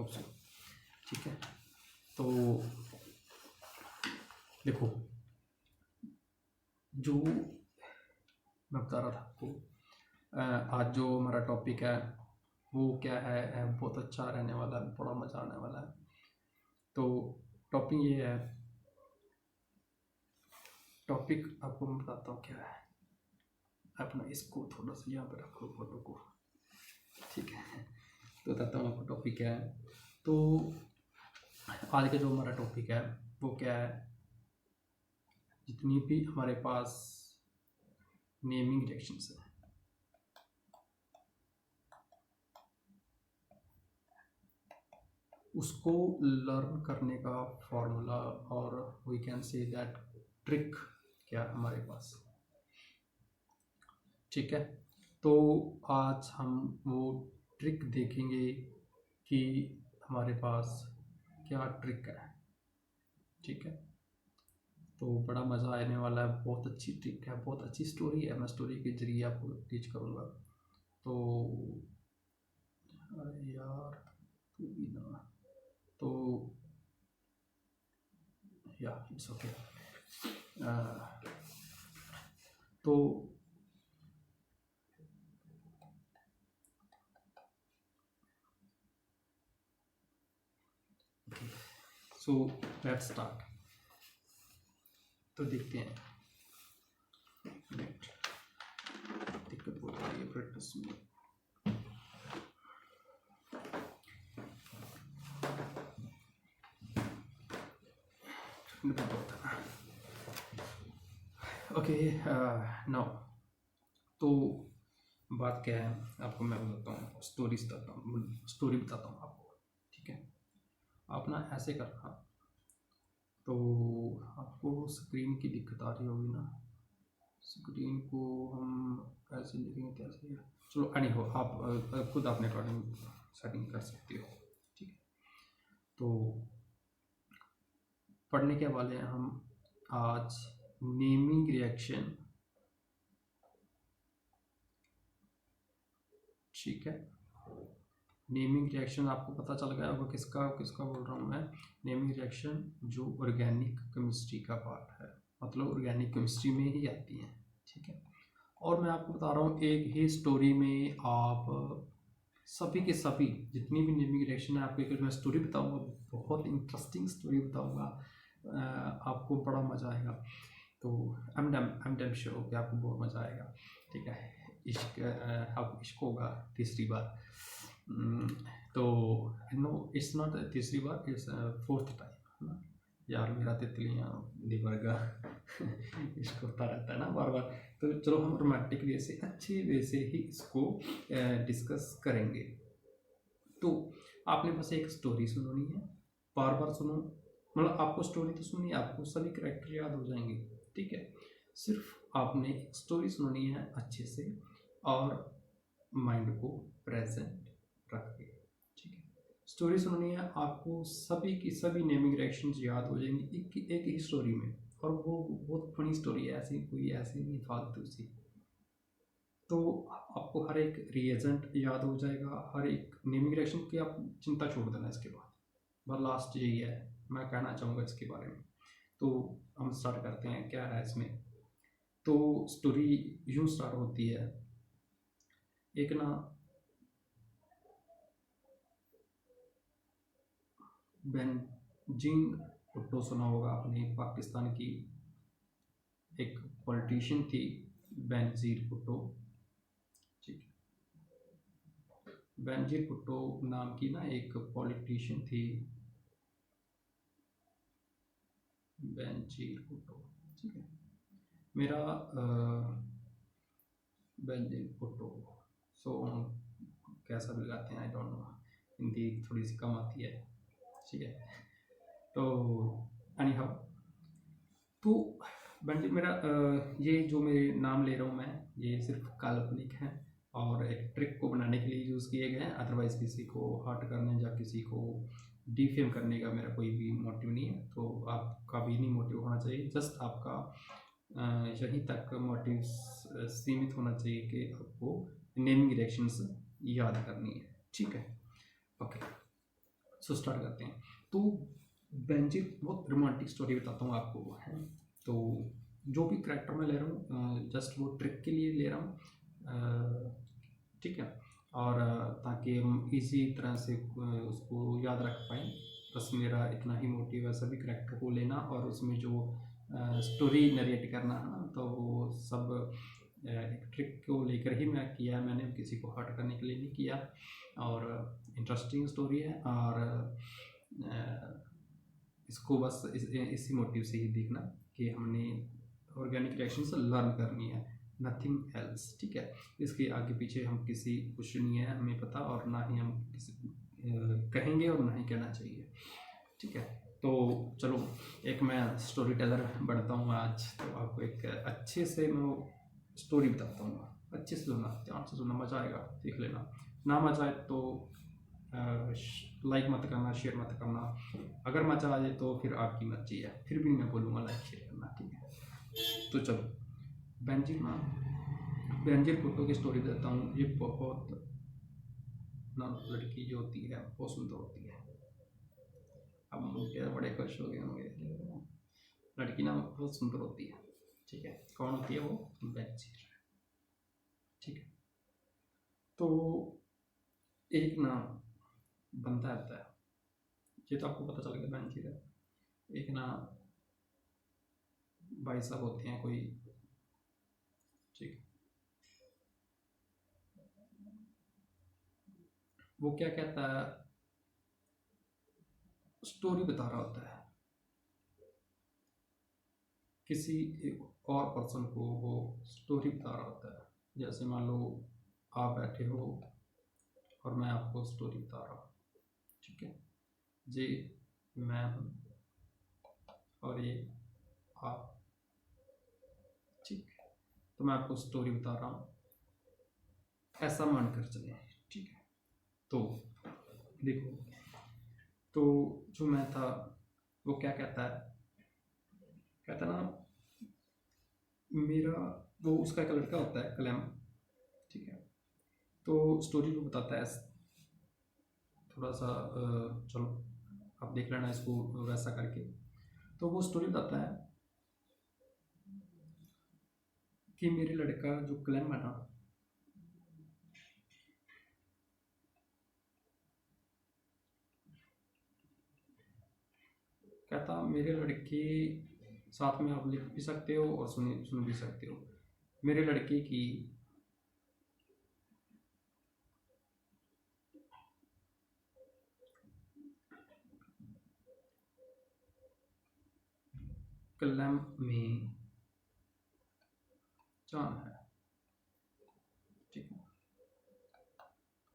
Hope so. ठीक है, तो देखो जो मैं बता रहा था आपको, आज जो हमारा टॉपिक है वो क्या है, बहुत अच्छा रहने वाला है, बड़ा मज़ा आने वाला है। तो टॉपिक ये है, टॉपिक आपको मैं बताता हूँ क्या है। अपना इसको थोड़ा सा यहाँ पे रखो फोटो को, ठीक है। तो बताता हूँ आपको टॉपिक क्या है। तो आज का जो हमारा टॉपिक है वो क्या है, जितनी भी हमारे पास नेमिंग रिएक्शंस है, उसको लर्न करने का फॉर्मूला और we can say that trick क्या हमारे पास। ठीक है, तो आज हम वो ट्रिक देखेंगे कि हमारे पास क्या ट्रिक है। ठीक है, तो बड़ा मज़ा आने वाला है, बहुत अच्छी ट्रिक है, बहुत अच्छी स्टोरी है, मैं स्टोरी के जरिए आपको टीच करूँगा। तो यार तू भी ना, तो या इट्स ओके। तो सो लेट्स स्टार्ट। तो देखते हैं, दिक्कत बहुत आ रही है प्रैक्टिस में। ओके नाउ, तो बात क्या है आपको मैं बताता हूँ, स्टोरी बताता हूँ आपको। ठीक है, आप ना ऐसे करना, तो आपको स्क्रीन की दिक्कत आ रही होगी ना, स्क्रीन को हम ऐसे लिखेंगे कैसे, चलो एनी हो, आप खुद अपने अकॉर्डिंग सेटिंग कर सकते हो। ठीक है, तो पढ़ने के वाले हैं हम आज नेमिंग रिएक्शन। ठीक है, नेमिंग रिएक्शन आपको पता चल गया होगा किसका किसका बोल रहा हूँ मैं। नेमिंग रिएक्शन जो ऑर्गेनिक केमिस्ट्री का पार्ट है, मतलब ऑर्गेनिक केमिस्ट्री में ही आती है। ठीक है, और मैं आपको बता रहा हूँ एक ही स्टोरी में आप सभी के सभी जितनी भी नेमिंग रिएक्शन है, आपको एक मैं स्टोरी बताऊँगा, बहुत इंटरेस्टिंग स्टोरी बताऊँगा, आपको बड़ा मज़ा आएगा। तो आई एम डैम श्योर कि आपको बहुत मज़ा आएगा। ठीक है, इश्क अब इश्क होगा तीसरी बार। तो नो इट्स नॉट तीसरी बार, इट्स फोर्थ टाइम ना यार, मेरा तितलियाँ लीवर का इश्क होता रहता है ना बार बार। तो चलो हम रोमांटिक वे से, अच्छे वे से ही इसको डिस्कस करेंगे। तो आपने बस एक स्टोरी सुननी है, बार बार सुनो, मतलब आपको स्टोरी तो सुननी है, आपको सभी कैरेक्टर याद हो जाएंगे। ठीक है, सिर्फ आपने एक स्टोरी सुननी है अच्छे से और माइंड को प्रेजेंट रख के। ठीक है, स्टोरी सुननी है आपको, सभी की सभी नेमिंग रिएक्शंस याद हो जाएंगी एक ही स्टोरी में, और वो बहुत फनी स्टोरी है, ऐसी कोई ऐसी नहीं फालतू सी। तो आपको हर एक रिएजेंट याद हो जाएगा, हर एक नेमिंग रिएक्शन की आप चिंता छोड़ देना इसके बाद। बस लास्ट यही है मैं कहना चाहूँगा इसके बारे में। तो हम स्टार्ट करते हैं, क्या है इसमें। तो स्टोरी यूँ स्टार्ट होती है, एक ना बेनजीर भुट्टो सुना होगा आपने, पाकिस्तान की एक पॉलिटिशियन थी बेनजीर भुट्टो। ठीक है, बेनजीर भुट्टो नाम की ना एक पॉलिटिशियन थी, बेनजीर भुट्टो। ठीक है, मेरा बेनजीर भुट्टो, सो कैसा भी लगाते हैं आई डोंट नो, हिंदी थोड़ी सी कम आती है। ठीक है, तो एनी हाउ, तो बेनजीर मेरा ये जो मेरे नाम ले रहा हूँ मैं, ये सिर्फ काल्पनिक है और एक ट्रिक को बनाने के लिए यूज़ किए गए हैं, अदरवाइज़ किसी को हर्ट करने या किसी को डिफेम करने का मेरा कोई भी मोटिव नहीं है। तो आपका भी नहीं मोटिव होना चाहिए, जस्ट आपका यहीं तक मोटिव सीमित होना चाहिए कि आपको नेमिंग रिएक्शंस याद करनी है। ठीक है, ओके। सो स्टार्ट करते हैं। तो बेंजिर बहुत रोमांटिक स्टोरी बताता हूँ आपको, है। तो जो भी करैक्टर मैं ले रहा हूँ जस्ट वो ट्रिक के लिए ले रहा हूँ, ठीक है, और ताकि हम इसी तरह से उसको याद रख पाएँ। बस मेरा इतना ही मोटिव है सभी करैक्टर को लेना और उसमें जो स्टोरी नरेट करना है ना, तो वो सब एक ट्रिक को लेकर ही मैं किया है। मैंने किसी को हर्ट करने के लिए नहीं किया, और इंटरेस्टिंग स्टोरी है, और इसको बस इसी मोटिव से ही देखना कि हमने ऑर्गेनिक रिएक्शन से लर्न करनी है, नथिंग एल्स, ठीक है। इसके आगे पीछे हम किसी कुछ नहीं है हमें पता, और ना ही हम किसी कहेंगे और ना ही कहना चाहिए, ठीक है। तो चलो एक मैं स्टोरी टेलर बनता हूँ आज, तो आपको एक अच्छे से मैं स्टोरी बताता हूँ। अच्छे से सुनना, ध्यान से सुनना, मजा आएगा, देख लेना। ना मजा आए तो लाइक मत करना, शेयर मत करना। अगर मजा आ जाए तो फिर आपकी मर्जी है, फिर भी मैं बोलूँगा लाइक शेयर करना, ठीक है। तो चलो बेंजिर भुट्टो की स्टोरी देता हूँ। ये बहुत ना लड़की जो होती है बहुत सुंदर होती है। अब मुझे बड़े खुश हो गए होंगे, लड़की ना बहुत सुंदर होती है, ठीक है। कौन होती है वो? बेंजिर, ठीक है। तो एक ना बंदा आता है, ये तो आपको पता चल गया बेंजिर है। एक ना भाई साहब होते हैं कोई, ठीक है। वो क्या कहता है, स्टोरी बता रहा होता है किसी एक और पर्सन को, वो स्टोरी बता रहा होता है। जैसे मान लो आप बैठे हो और मैं आपको स्टोरी बता रहा हूँ, ठीक है जी। मैं हूँ और ये आप, ठीक। तो मैं आपको स्टोरी बता रहा हूँ, ऐसा मान कर चले, ठीक है। तो देखो, तो जो मैं था वो क्या कहता है, कहता ना मेरा, वो उसका एक लड़का होता है कलम, ठीक है। तो स्टोरी को बताता है थोड़ा सा, चलो आप देख लेना इसको वैसा करके। तो वो स्टोरी बताता है कि मेरे लड़का जो कलम है ना, कहता मेरे लड़के, साथ में आप लिख भी सकते हो और सुन भी सकते हो। मेरे लड़के की कलम में जान है, ठीक है।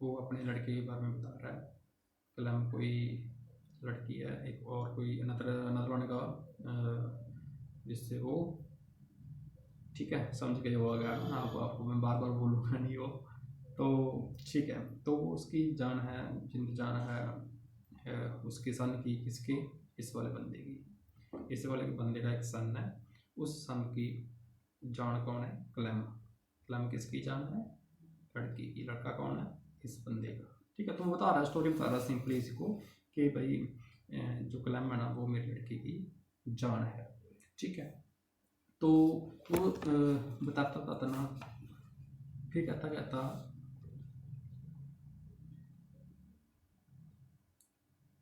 वो अपने लड़के के बारे में बता रहा है। कलम कोई लड़की है, एक और कोई अनदर वन का, जिससे वो, ठीक है, समझ गए हो अगर आपको मैं बार बार बोलूँगा नहीं वो, तो ठीक है। तो वो उसकी जान है, जिंद जान है उसके सन की, किसके? इस वाले बंदे की। इस वाले बंदे का एक सन है, उस सन की जान कौन है? कलम। कलम किसकी जान है? लड़की की। लड़का कौन है? इस बंदे का, ठीक है। तो बता रहा है, स्टोरी बता रहा है सिंपली इसको कि भाई जो कलम है ना वो मेरे लड़के की जान है, ठीक है। तो वो बताता बताता ना, फिर कहता कहता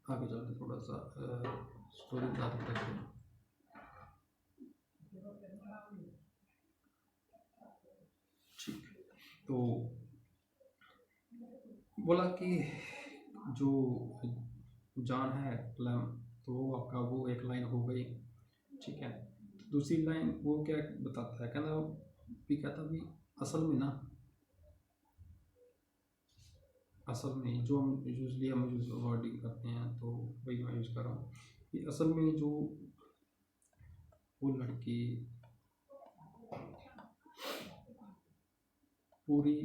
आगे चलते थोड़ा सा स्टोरी बताते करते, ठीक। तो बोला कि जो जान है कलम, तो वो आपका वो एक लाइन हो गई, ठीक है। तो दूसरी लाइन वो क्या बताता है, कहना भी कहता भी असल में ना, असल में जो हम यूजली हम यूज वर्डिंग करते हैं तो वही मैं यूज़ कर रहा हूँ कि असल में जो वो लड़की पूरी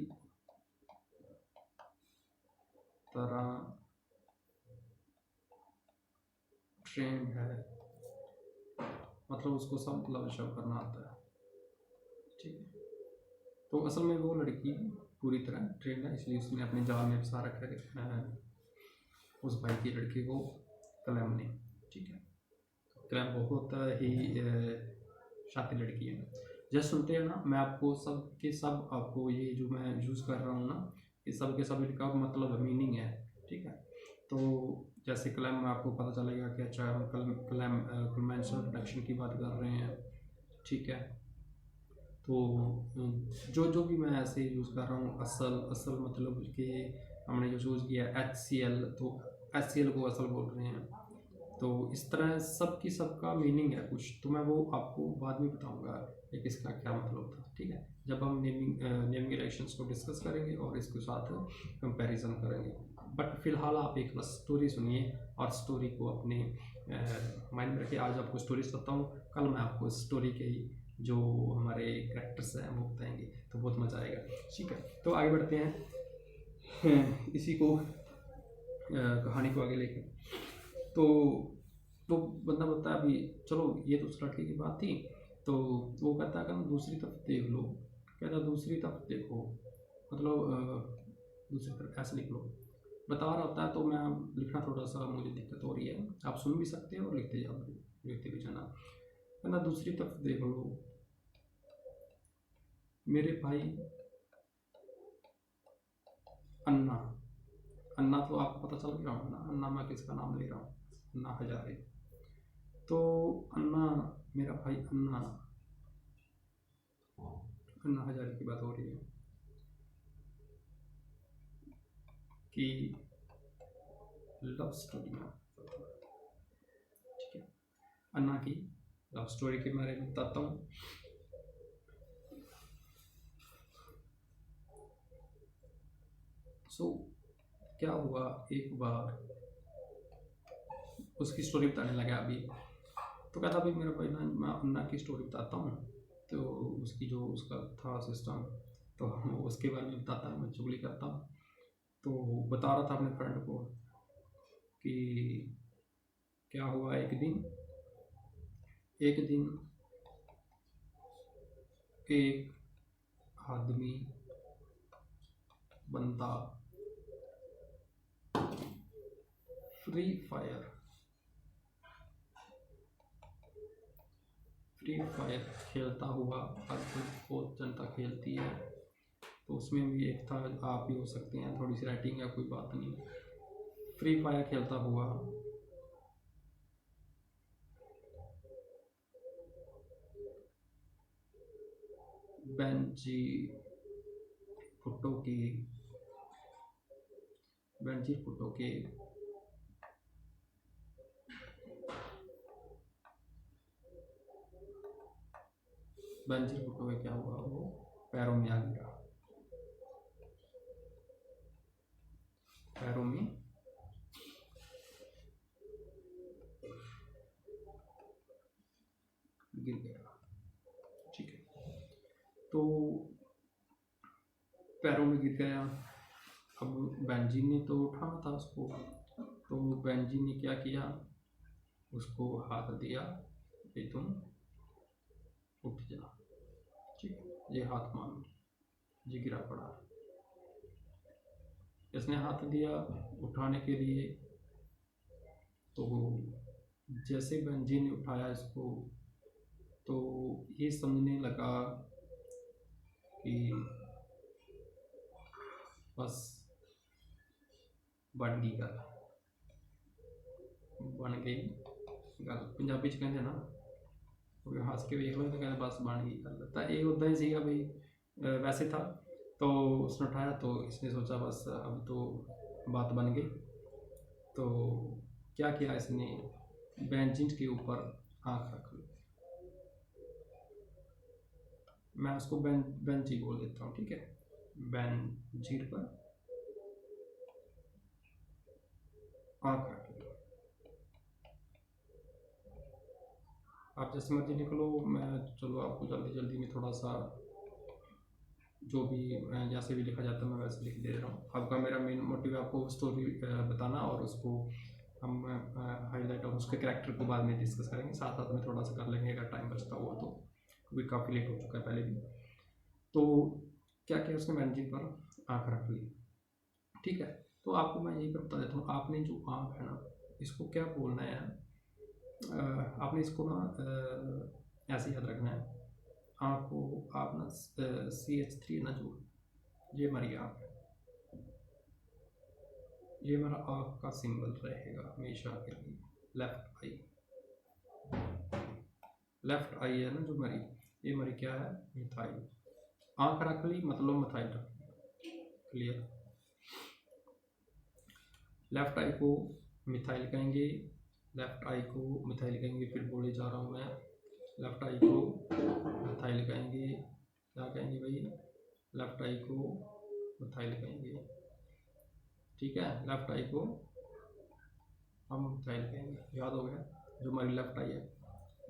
तरह ट्रेंड है, मतलब उसको सब मतलब शव करना आता है, ठीक है। तो असल में वो लड़की पूरी तरह ट्रेंड है, इसलिए उसने अपने जाल में फंसा रखा है उस भाई की लड़की को क्लैम ने, ठीक है। क्लैम बहुत ही शातिर लड़की है। जस्ट सुनते हैं ना, मैं आपको सब के सब आपको ये जो मैं यूज़ कर रहा हूँ ना, ये सब के सब इनका मतलब मीनिंग है, ठीक है। तो जैसे क्लैम में आपको पता चलेगा कि अच्छा हम क्लैम क्लेमेंशियल प्रोटेक्शन की बात कर रहे हैं, ठीक है। तो जो जो भी मैं ऐसे यूज़ कर रहा हूँ, असल मतलब कि हमने जो यूज़ किया HCl, तो HCl को असल बोल रहे हैं। तो इस तरह सब की सबका मीनिंग है कुछ, तो मैं वो आपको बाद में बताऊंगा कि किसका क्या मतलब था, ठीक है, जब हम नेमिंग रिलेशंस को डिस्कस करेंगे और इसके साथ कंपैरिजन करेंगे। बट फिलहाल आप एक बस स्टोरी सुनिए और स्टोरी को अपने माइंड में रखिए। आज आपको स्टोरी सुनाता हूँ, कल मैं आपको स्टोरी के जो हमारे कैरेक्टर्स हैं वो बताएंगे, तो बहुत मज़ा आएगा, ठीक है। तो आगे बढ़ते हैं इसी को कहानी को आगे लेके। तो बंदा बोलता है अभी चलो ये तो उस लड़के की बात थी, तो वो कहता है कि दूसरी तरफ देख लो। कहता दूसरी तरफ देखो मतलब दूसरी तरफ ऐसे लिख लो, बता रहा होता है। तो मैं लिखना थोड़ा सा मुझे दिक्कत हो रही है, आप सुन भी सकते हो और लिखते भी जाना। कहना दूसरी तरफ देख लो मेरे भाई अन्ना। अन्ना तो आपको पता चल गया होगा ना, अन्ना मैं किसका नाम ले रहा हूँ, अन्ना हजारे। तो अन्ना, मेरा भाई अन्ना, अन्ना हजारे की बात हो रही है कि लव स्टोरी में, ठीक है, अन्ना की लव स्टोरी के बारे में बताता हूँ। सो क्या हुआ, एक बार उसकी स्टोरी बताने लगा अभी। तो कहता भाई मेरा भाई ना, मैं अन्ना की स्टोरी बताता हूँ। तो उसकी जो उसका था सिस्टम, तो उसके बारे में बताता हूँ, मैं चुगली करता हूँ। तो बता रहा था अपने फ्रेंड को कि क्या हुआ, एक दिन एक आदमी बंदा फ्री फायर खेलता हुआ, आजकल बहुत जनता खेलती है, तो उसमें भी एक था, आप भी हो सकते हैं, थोड़ी सी राइटिंग है कोई बात नहीं। फ्री फायर खेलता हुआ बेंजी भुट्टो के बेंजीर भुट्टो के बेंजीर भुट्टो में क्या हुआ, वो पैरों में आ गिरा, पैरों में गिर गया, ठीक है। तो पैरों में गिर गया, अब बेंजी ने तो उठाना था उसको, तो बेंजी ने क्या किया, उसको हाथ दिया कि तुम उठ जा, ठीक है, ये हाथ मान, ये गिरा पड़ा। इसने हाथ दिया उठाने के लिए, तो जैसे बेंजी ने उठाया इसको, तो ये समझने लगा कि बस बन गई गल, बन गई गल, पंजाबी च कहते ना, हंस के देख लो तो कहते बस बन गई गल। तो ये उदा ही सीगा भाई, वैसे था। तो उसने उठाया, तो इसने सोचा बस अब तो बात बन गई। तो क्या किया इसने, बेंचिंग के ऊपर आँख रख ली। मैं उसको बेंच ही बोल देता हूँ, ठीक है, बेंजीर पर आँख रख ली। आप जैसे मर्जी निकलो, मैं चलो आपको जल्दी जल्दी में थोड़ा सा जो भी जैसे भी लिखा जाता है मैं वैसे लिख दे रहा हूँ। आपका मेरा मेन मोटिव है आपको स्टोरी बताना, और उसको हम हाईलाइट और उसके कैरेक्टर को बाद में डिस्कस करेंगे, साथ साथ में थोड़ा सा कर लेंगे अगर टाइम बचता हुआ तो, क्योंकि काफ़ी लेट हो चुका है पहले भी। तो क्या किया उसने बेंचिंग पर आँख रख ली, ठीक है। तो आपको मैं यही पर बता देता हूँ, आपने जो आँख है ना, इसको क्या बोलना है, आपने इसको ना ऐसे याद रखना है। आँख को आप ना CH3 ना, जो ये हमारी आँख है, ये हमारा आँख का सिंबल रहेगा हमेशा के लिए। लेफ्ट आई, लेफ्ट आई है ना जो हमारी, ये हमारी क्या है, मिथाइल। आँख रख ली मतलब मिथाइल रख ली, क्लियर। लेफ्ट आई को मिथाइल कहेंगे, लेफ्ट आई को मिथाइल कहेंगे, फिर बोले जा रहा हूँ मैं, लेफ्ट आई को मिथाइल कहेंगे, क्या कहेंगे भाई, लेफ्ट आई को मिथाइल कहेंगे, ठीक है। लेफ्ट आई को हम मिथाइल कहेंगे, याद हो गया। जो हमारी लेफ्ट आई है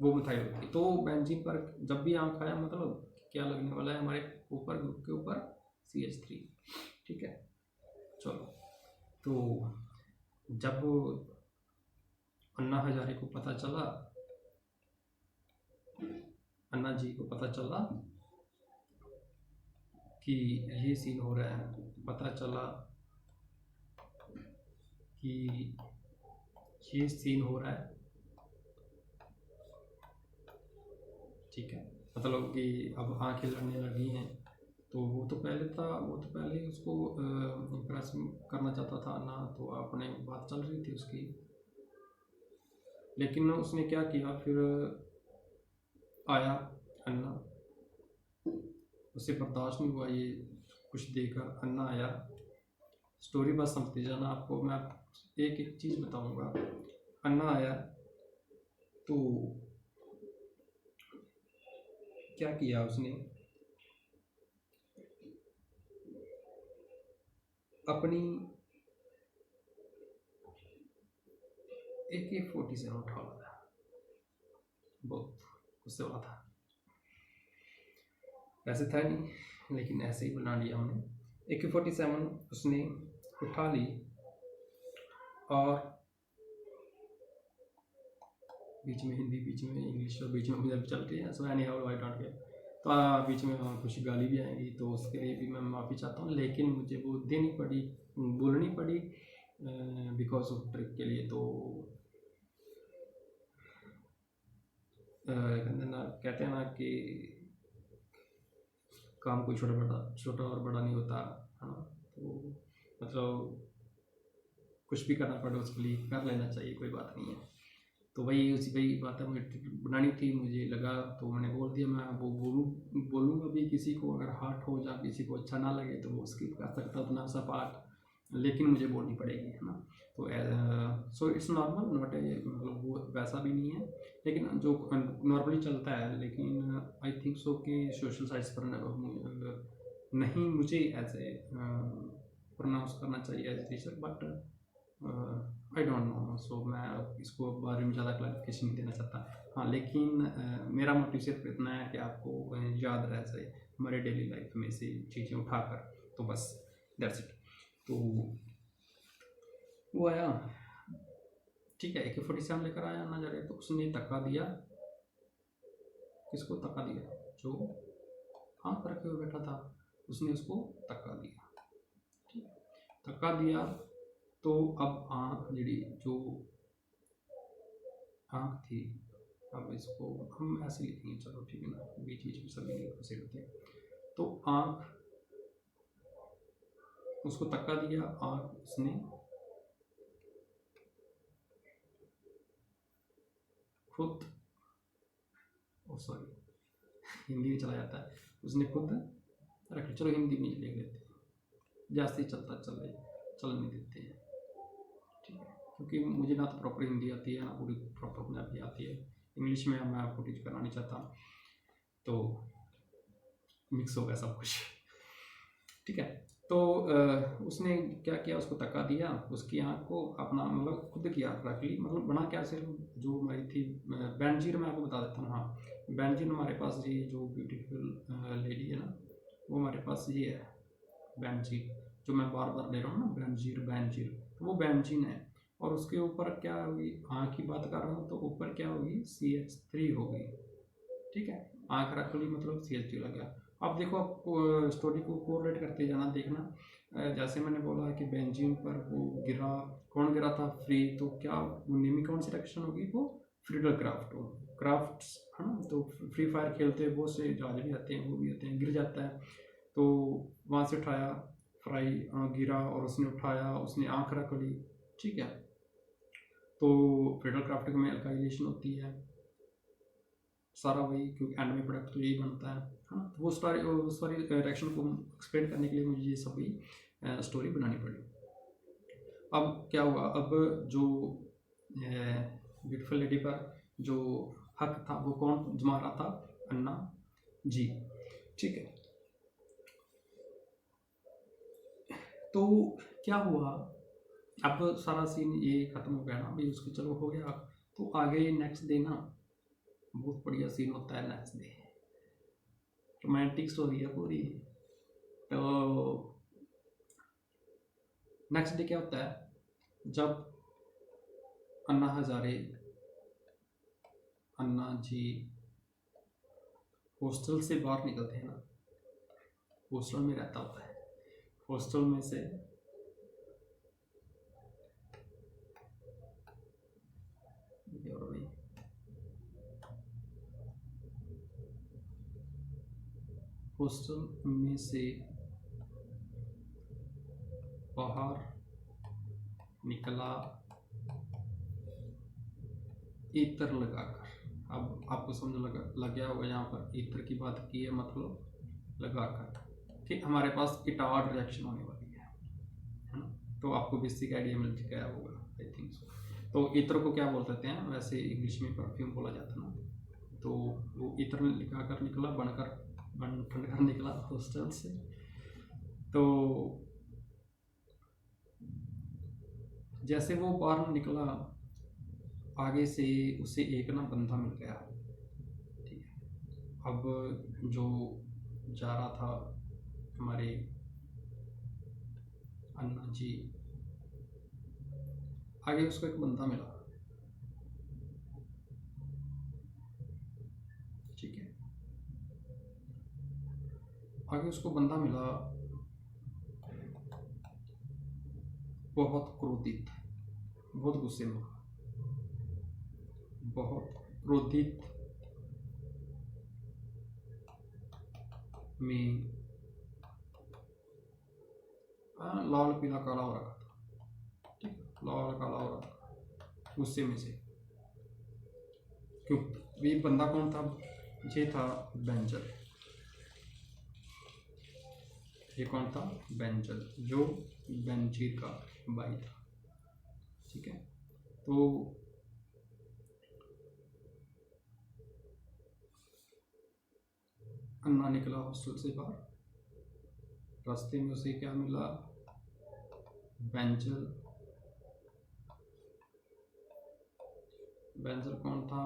वो मिथाइल होती है। तो बेंजीन पर जब भी आँख आया मतलब क्या लगने वाला है, हमारे ऊपर ग्रुप के ऊपर CH3, ठीक है। चलो, तो जब अन्ना हजारे को पता चला, अन्ना जी को पता चला कि ये सीन हो रहा है, पता चला कि ये सीन हो रहा है, ठीक है, मतलब कि अब आंखें लड़ने लगी हैं, तो वो तो पहले था, वो तो पहले उसको इम्प्रेस करना चाहता था ना, तो अपने बात चल रही थी उसकी, लेकिन उसने क्या किया, फिर आया अन्ना, उसे बर्दाश्त नहीं हुआ ये कुछ देकर, अन्ना आया। स्टोरी बस समझते जाना, आपको मैं एक एक चीज़ बताऊंगा। अन्ना आया तो क्या किया उसने, अपनी AK-47 उठा लिया, बहुत गुस्से वाला था, ऐसे था नहीं लेकिन ऐसे ही बना लिया हमने। AK-47 उसने उठा ली और बीच में हिंदी, बीच में इंग्लिश और बीच में पंजाबी चलती है, so any how I don't care. तो बीच में कुछ गाली भी आएंगी, तो उसके लिए भी मैं माफ़ी चाहता हूँ, लेकिन मुझे वो देनी पड़ी, बोलनी पड़ी बिकॉज ऑफ ट्रिक के लिए। तो कहते हैं ना कि काम कोई छोटा और बड़ा नहीं होता, है ना, तो मतलब कुछ भी करना पड़े उसके लिए कर लेना चाहिए, कोई बात नहीं है। तो वही उसी वही बात है, मुझे ट्रिक बनानी थी, मुझे लगा तो मैंने बोल दिया। मैं वो बोलूँगा भी किसी को, अगर हार्ट हो या किसी को अच्छा ना लगे तो वो स्किप कर सकता उतना सा पार्ट, लेकिन मुझे बोलनी पड़ेगी, है ना। तो so it's normal, not a, मतलब वो वैसा भी नहीं है, लेकिन जो नॉर्मली चलता है, लेकिन आई थिंक सो कि सोशल साइट्स पर नहीं मुझे ऐसे प्रोनाउंस करना चाहिए as teacher, but I don't know, so मैं इसको बारे में ज़्यादा क्लैरिफिकेशन नहीं देना चाहता। हाँ, लेकिन मेरा मोटिव सिर्फ इतना है कि आपको याद रह जाए हमारे डेली लाइफ में से चीज़ें उठाकर, तो बस दैट्स इट। तो वो आया, ठीक है, AK-47 लेकर आया ना जा रहे, तो उसने धक्का दिया, किसको धक्का दिया, जो आँख रखे हुए बैठा था, उसने उसको धक्का दिया, ठीक है, धक्का दिया। तो अब आँख जी, जो आँख थी, अब इसको हम ऐसे लिखेंगे, चलो ठीक है ना, बीच बीच में सभी घुसे होते हैं। तो आँख, उसको धक्का दिया, आँख उसने खुद, सॉरी हिंदी में चला जाता है, उसने खुद रख, चलो हिंदी में लिख लेते हैं, जैसे ही चलता चलने देते हैं, ठीक है, क्योंकि मुझे ना तो प्रॉपर हिंदी आती है, ना पूरी प्रॉपर पंजाबी आती है, इंग्लिश में मैं आपको टीच करना नहीं चाहता, तो मिक्स हो गया सब कुछ, ठीक है। तो उसने क्या किया, उसको धक्का दिया, उसकी आँख को अपना मतलब खुद की आँख रख ली, मतलब बना क्या, सिर्फ जो हमारी थी बेनजीर, मैं आपको बता देता हूँ। हाँ, बेनजीर हमारे पास ये जो ब्यूटीफुल लेडी है ना, वो हमारे पास ये है बेनजीर, जो मैं बार बार ले रहा हूँ ना, बेनजीर, तो वो बेंजीन है। और उसके ऊपर क्या होगी, आँख की बात कर रहा हूँ, तो ऊपर क्या होगी, CH3 होगी, ठीक है, आँख रख ली मतलब CH3 लग गया। अब देखो, आप स्टोरी को कोरिलेट करते जाना, देखना जैसे मैंने बोला कि बेंजीन पर वो गिरा, कौन गिरा था? फ्री। तो क्या वो नेमी कौन सी रिएक्शन होगी? वो फ्रीडल क्राफ्ट हो, क्राफ्ट्स है ना। तो फ्री फायर खेलते हैं बहुत से जहाज भी आते हैं, वो भी आते हैं, गिर जाता है। तो वहाँ से उठाया, फ्राई गिरा और उसने उठाया, उसने आँख रख ली, ठीक है। तो फ्रीडल क्राफ्ट में अल्काइलेशन होती है, सारा वही, क्योंकि एंड में प्रोडक्ट तो यही बनता है हाँ। तो वो सारी रिएक्शन को एक्सप्लेन करने के लिए मुझे ये सभी स्टोरी बनानी पड़ी। अब क्या हुआ? अब जो ब्यूटीफुल लेडी पर जो हक था वो कौन जमा रहा था? अन्ना जी, ठीक है। तो क्या हुआ? अब सारा सीन ये खत्म हो गया ना भाई, उसको चलो हो गया। तो आगे नेक्स्ट डे ना बहुत बढ़िया सीन होता है। नेक्स्ट डे रोमांटिक स्टोरी है पूरी। तो नेक्स्ट डे क्या होता है? जब अन्ना हजारे, अन्ना जी हॉस्टल से बाहर निकलते हैं ना, हॉस्टल में रहता होता है, हॉस्टल में से और भाई हॉस्टल में से बाहर निकला इत्र लगाकर। अब आपको समझ लग गया होगा यहाँ पर इत्र की बात की है, मतलब लगाकर। ठीक, हमारे पास इटार्ड रिएक्शन होने वाली है ना। तो आपको बेसिक आइडिया मिल गया होगा आई थिंक सो। तो इत्र को क्या बोलते हैं? वैसे इंग्लिश में परफ्यूम बोला जाता है ना। तो वो इत्र लगाकर निकला, बन कर निकला हॉस्टल से। तो जैसे वो बाहर निकला, आगे से उसे एक ना बंदा मिल गया, ठीक है। अब जो जा रहा था हमारे अन्ना जी, आगे उसको एक बंदा मिला, ठीक है। आगे उसको बंदा मिला बहुत क्रोधित, बहुत गुस्से में, बहुत क्रोधित में, लाल पीला काला हो रखा था, ठीक है। लाल काला हो रहा था गुस्से में से। क्यों? ये बंदा कौन था? ये था बेंजल। ये कौन था? बेंजल, जो बेंजीर का भाई था, ठीक है। तो अन्ना निकला हॉस्टल से बाहर, रास्ते में उसे क्या मिला? बेंजल। बेंजल कौन था?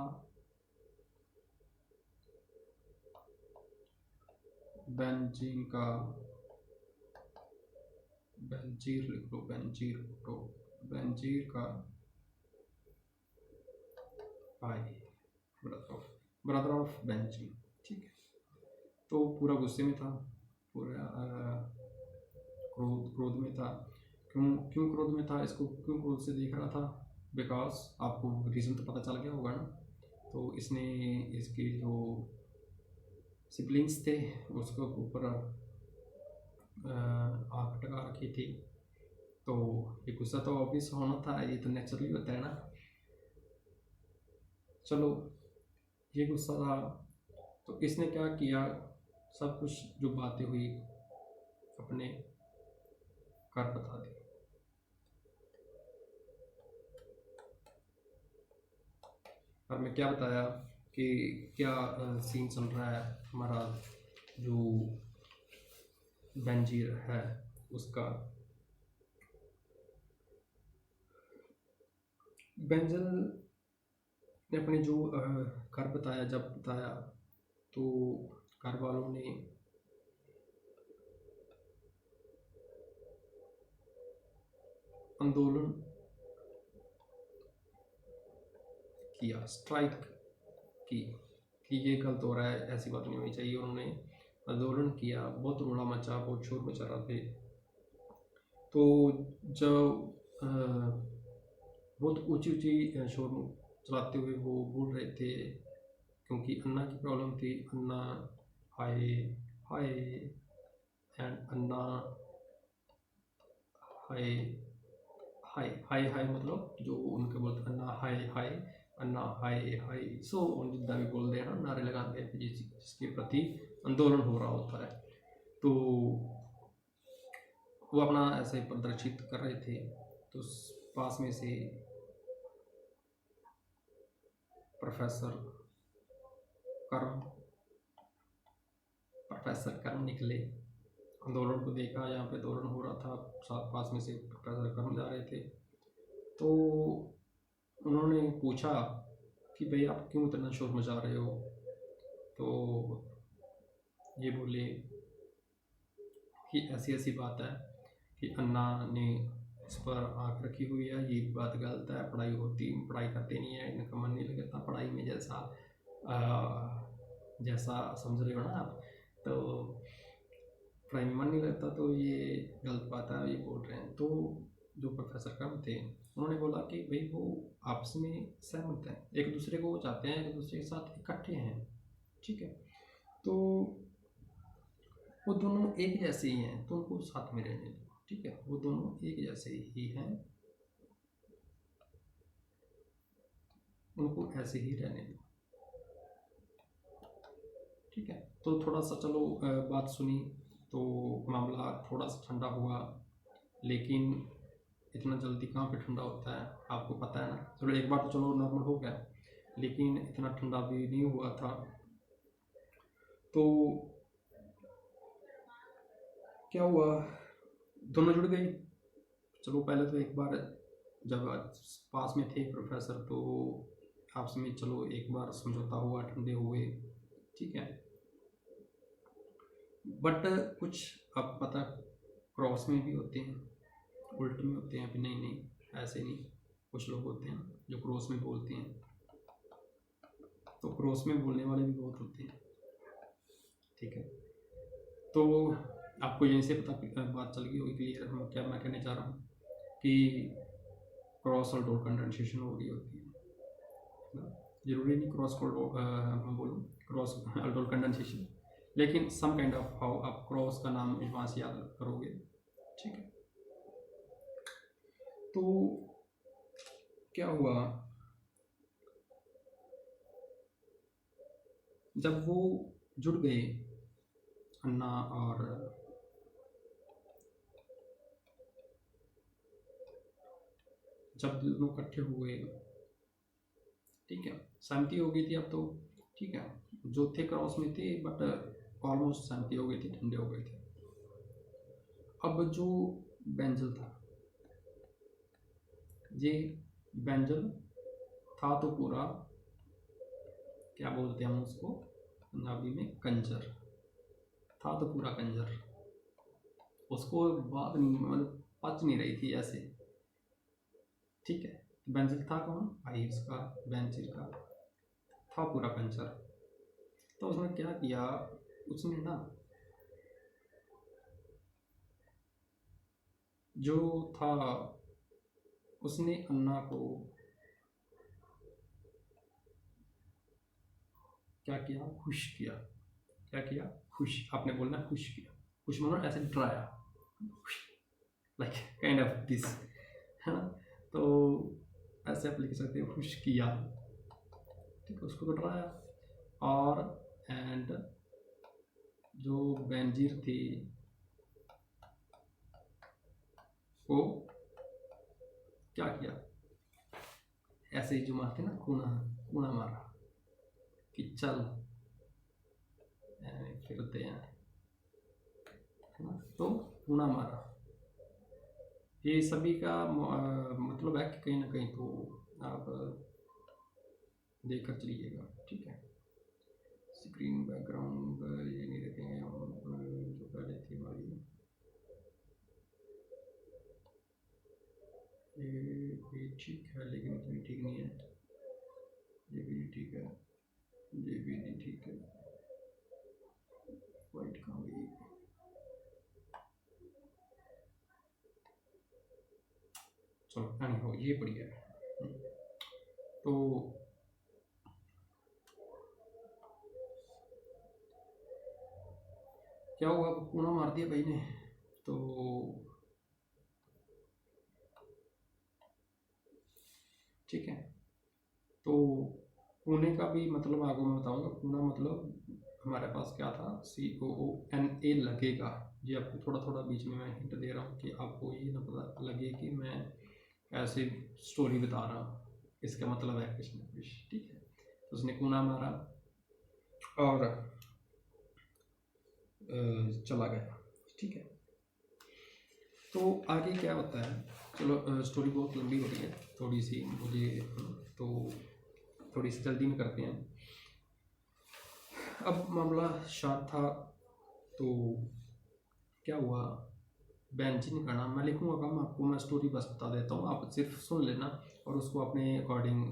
बेंजीन का, बेंजीर लिख लो, बेंजीर तो बेंजीर का भाई, ब्रदर ऑफ बेंजीन, ठीक है। तो पूरा गुस्से में था, पूरा क्रोध में था। क्यों क्यों क्रोध में था? इसको क्यों क्रोध से देख रहा था? बिकॉज आपको रीज़न तो पता चल गया होगा ना। तो इसने इसके जो सिबलिंग्स थे उसको ऊपर आँख टका रखी थी। तो ये गुस्सा तो ऑब्वियस होना था, ये तो नेचुरली होता है ना। चलो, ये गुस्सा था। तो इसने क्या किया? सब कुछ जो बातें हुई अपने घर बता दी। और मैं क्या बताया कि क्या सीन चल रहा है हमारा, जो बेंजीर है उसका। बेंजल ने अपने जो घर बताया, जब बताया तो घर वालों ने आंदोलन किया, स्ट्राइक की कि ये गलत हो रहा है, ऐसी बात नहीं होनी चाहिए। उन्होंने आंदोलन किया, बहुत रोड़ा मचा, बहुत शोर मचा रहा थे। तो जब बहुत ऊंची ऊंची शोर चलाते हुए वो बोल रहे थे, क्योंकि अन्ना की प्रॉब्लम थी। अन्ना हाय हाय एंड अन्ना हाय हाय हाय हाय, मतलब जो उनके बोलते अन्ना हाय हाय, अन्ना हाय हाय। सो उन जितना भी बोल रहे हैं ना, नारे लगाते हैं जिसके प्रति आंदोलन हो रहा होता है। तो वो अपना ऐसे प्रदर्शित कर रहे थे, तो पास में से प्रोफेसर कर्म निकले। आंदोलन को देखा, यहाँ पे आंदोलन हो रहा था, पास में से प्रोफेसर कर्म जा रहे थे। तो उन्होंने पूछा कि भाई आप क्यों इतना शोर मचा रहे हो। तो ये बोले कि ऐसी ऐसी बात है कि अन्ना ने इस पर आँख रखी हुई है, ये बात गलत है, पढ़ाई करते नहीं है, इनका मन नहीं लगता पढ़ाई में, जैसा समझ रहे हो ना आप। तो पढ़ाई में मन नहीं लगता, तो ये गलत बात है, ये बोल रहे हैं। तो जो प्रोफेसर कर्म थे उन्होंने बोला कि भाई वो आपस में सहमत हैं, एक दूसरे को चाहते हैं, एक दूसरे के साथ इकट्ठे हैं, ठीक है। तो वो दोनों एक जैसे ही हैं, तो उनको साथ में रहने दो, ठीक है। वो दोनों एक जैसे ही हैं, उनको ऐसे ही रहने दो, ठीक है। तो थोड़ा सा चलो बात सुनी, तो मामला थोड़ा सा ठंडा हुआ, लेकिन इतना जल्दी कहाँ पे ठंडा होता है, आपको पता है ना। चलो एक बार तो चलो नॉर्मल हो गया, लेकिन इतना ठंडा भी नहीं हुआ था। तो क्या हुआ, दोनों जुड़ गए। चलो पहले तो एक बार जब पास में थे प्रोफेसर, तो आपस में चलो एक बार समझौता हुआ, ठंडे हुए, ठीक है। बट कुछ अब पता क्रॉस में भी होते हैं, उल्ट में होते हैं, अभी नहीं नहीं ऐसे नहीं। कुछ लोग होते हैं जो क्रॉस में बोलते हैं, तो क्रॉस में बोलने वाले भी बहुत होते हैं, ठीक है। तो आपको यहीं से पता बात चल गई होगी क्लियर क्या मैं कहने चाह रहा हूँ, कि क्रॉस और डॉट कंडेंसेशन हो रही होती है। जरूरी नहीं क्रॉस को मैं बोलूँ क्रॉस डॉट कंडेंसेशन, लेकिन सम काइंड ऑफ हाउ आप क्रॉस का नाम वहाँ से याद करोगे, ठीक है। तो क्या हुआ, जब वो जुड़ गए अन्ना और जब दोनों इकट्ठे हुए, ठीक है, सहमति हो गई थी अब तो, ठीक है। जो थे क्रॉस में थे, बट ऑलमोस्ट सहमति हो गई थी, ठंडे हो गए थे। अब जो बेंजल था, ये बेंजल था तो पूरा, क्या बोलते हैं हम उसको पंजाबी में, कंजर था तो पूरा कंजर। उसको बात नहीं, मतलब पच नहीं रही थी ऐसे, ठीक है। बेंजल था कौन, भाई उसका बेंजिर का था पूरा कंजर। तो उसने क्या किया, उसने ना जो था, उसने अन्ना को क्या किया, खुश किया। क्या किया, खुश, आपने बोलना खुश किया, खुश मतलब ऐसे डराया, लाइक काइंड ऑफ दिस, है ना। तो ऐसे आप लिख सकते हो, खुश किया, ठीक है, उसको तो डराया। और एंड जो बेंजीर थी वो क्या किया, ऐसे ही जो मारते ना, कूना कूना मारा कि चल फिरते हैं, है ना। तो कूना मारा, ये सभी का मतलब है कि कहीं ना कहीं तो आप देखकर चलिएगा, ठीक है। स्क्रीन बैकग्राउंड ये नहीं रखेंगे हम, जो पहले थी हमारी, ये ठीक है, लेकिन इतनी ठीक नहीं है, ये भी नहीं ठीक है, ये भी नहीं ठीक है। वाइट कहाँ गई, ये बढ़िया है। तो क्या हुआ, कूना मार दिया भाई ने। तो ठीक है, तो पुणे का भी मतलब आपको मैं बताऊंगा। पुणे मतलब हमारे पास क्या था, COONA लगेगा। ये आपको थोड़ा थोड़ा बीच में मैं हिंट दे रहा हूँ कि आपको ये ना पता लगे कि मैं ऐसे स्टोरी बता रहा हूँ, इसका मतलब है कृष्ण फिश। ठीक है, तो उसने कूना मारा और चला गया। ठीक है, तो आगे क्या होता है, चलो स्टोरी बहुत लंबी हो रही है थोड़ी सी मुझे, तो थोड़ी सी जल्दी में करते हैं। अब मामला शांत था, तो क्या हुआ, बहन जी ने कहा मैं लिखूंगा काम, आपको मैं स्टोरी बस बता देता हूँ, आप सिर्फ सुन लेना और उसको अपने अकॉर्डिंग